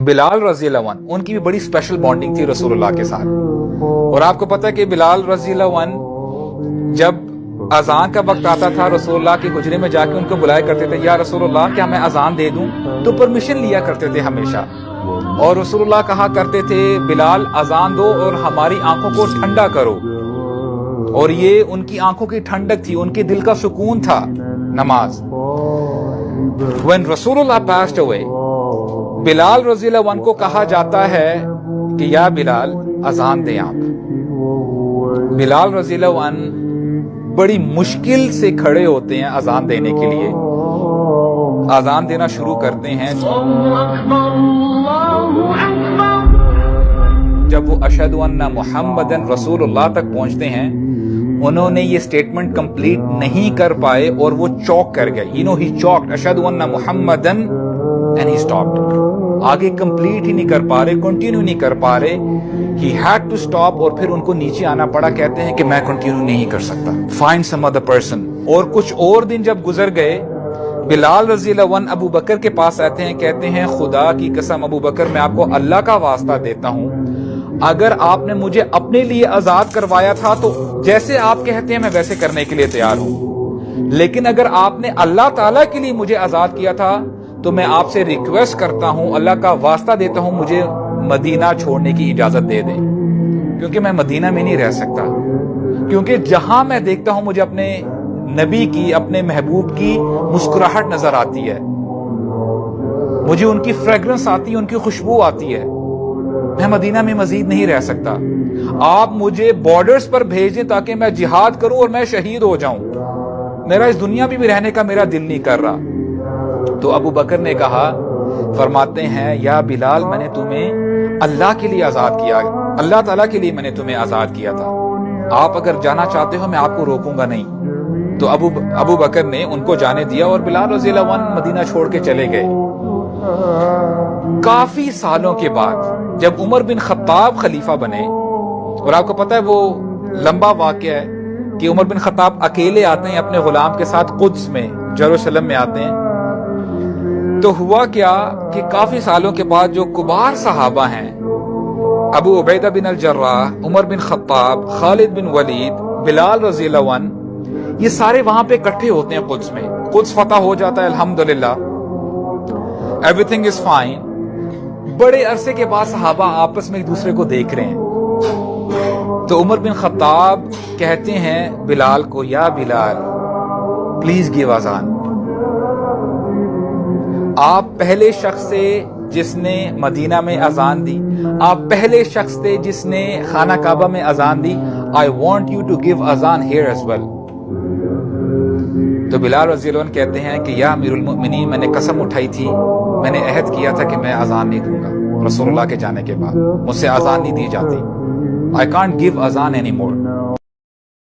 बिलाल रजी अल्लाह अन्हु उनकी भी बड़ी स्पेशल बॉन्डिंग थी रसूलुल्लाह के साथ। और आपको पता है कि बिलाल रजी अल्लाह अन्हु जब अजान का वक्त आता था रसूलुल्लाह के हुजरे में जाके उनको बुलाया करते थे, या रसूलुल्लाह क्या मैं अजान दे दूं? तो परमिशन लिया करते थे हमेशा। और रसूलुल्लाह कहा करते थे बिलाल अजान दो और हमारी आंखों को ठंडा करो। और ये उनकी आंखों की ठंडक थी, उनके दिल का सुकून था नमाज। When Rasulullah passed away, Bilal रज़ी अल्लाह अन्हु को कहा जाता है कि या बिलाल अजान दें आप। बिलाल रज़ी अल्लाह अन्हु बड़ी मुश्किल से खड़े होते हैं अजान देने के लिए, अजान देना शुरू करते हैं। जब वो अशहदु अन्ना मुहम्मदन रसूलुल्लाह तक पहुंचते हैं, उन्होंने ये स्टेटमेंट कंप्लीट नहीं कर पाए और वो चौक कर गए। यू नो ही चॉक्ड, अशहदु अन्ना मुहम्मदन एंड ही स्टॉप्ड। आगे कंप्लीट ही नहीं कर पा रहे, कंटिन्यू नहीं कर पा रहे। ही हैड टू स्टॉप और फिर उनको नीचे आना पड़ा। कहते हैं कि मैं कंटिन्यू नहीं कर सकता, फाइंड सम अदर पर्सन। और कुछ और दिन जब गुजर गए, बिलाल रज़ी अल्लाह अन्हु अबू बकर के पास आते हैं, कहते हैं खुदा की कसम अबू बकर मैं आपको अल्लाह का वास्ता देता हूँ, अगर आपने मुझे अपने लिए आजाद करवाया था तो जैसे आप कहते हैं मैं वैसे करने के लिए तैयार हूं, लेकिन अगर आपने अल्लाह ताला के लिए मुझे आजाद किया था तो मैं आपसे रिक्वेस्ट करता हूं, अल्लाह का वास्ता देता हूं, मुझे मदीना छोड़ने की इजाजत दे दें, क्योंकि मैं मदीना में नहीं रह सकता। क्योंकि जहां मैं देखता हूं मुझे अपने नबी की, अपने महबूब की मुस्कुराहट नजर आती है, मुझे उनकी फ्रेग्रेंस आती है, उनकी खुशबू आती है। मैं मदीना में मजीद नहीं रह सकता। आप मुझे बॉर्डर्स पर भेज दें ताकि मैं जिहाद करूं और मैं शहीद हो जाऊं। मेरा इस दुनिया में भी रहने का मेरा दिल नहीं कर रहा। तो अबू बकर ने कहा, फरमाते हैं या बिलाल मैंने तुम्हें अल्लाह के लिए आजाद किया, अल्लाह ताला के लिए मैंने तुम्हें आजाद किया था। आप अगर जाना चाहते हो मैं आपको रोकूंगा नहीं। तो अबू बकर ने उनको जाने दिया और बिलाल रज़ी अल्लाह अन्हु मदीना छोड़ के चले गए। काफी सालों के बाद जब उमर बिन खत्ताब खलीफा बने, और आपको पता है वो लंबा वाकया है कि उमर बिन खत्ताब अकेले आते हैं अपने गुलाम के साथ कुद्स में, जेरूसलम में आते हैं। तो हुआ क्या कि काफी सालों के बाद जो कुबार सहाबा हैं, अबू उबैदा बिन अल जर्राह, उमर बिन खत्ताब, खालिद बिन वलीद, बिलाल रज़ी अल्लाह अन्हु, ये सारे वहां पे इकट्ठे होते हैं कुद्स में। कुद्स फतह हो जाता है, अल्हम्दुलिल्लाह, एवरीथिंग इज फाइन। बड़े अरसे के बाद सहाबा आपस में एक दूसरे को देख रहे हैं। तो उमर बिन खत्ताब कहते हैं बिलाल को, या बिलाल प्लीज गिव अजान। आप पहले शख्स थे जिसने मदीना में अजान दी, आप पहले शख्स थे जिसने खाना काबा में अजान दी। I want you to give अजान हियर एज वेल। तो बिलाल रज़ी अल्लाह अन्हु कहते हैं कि या अमीरुल मोमिनीन, मैंने कसम उठाई थी, मैंने अहद किया था कि मैं अजान नहीं दूंगा रसूलुल्लाह के जाने के बाद, मुझसे अजान नहीं दी जाती। आई कांट गिव अजान एनी मोर।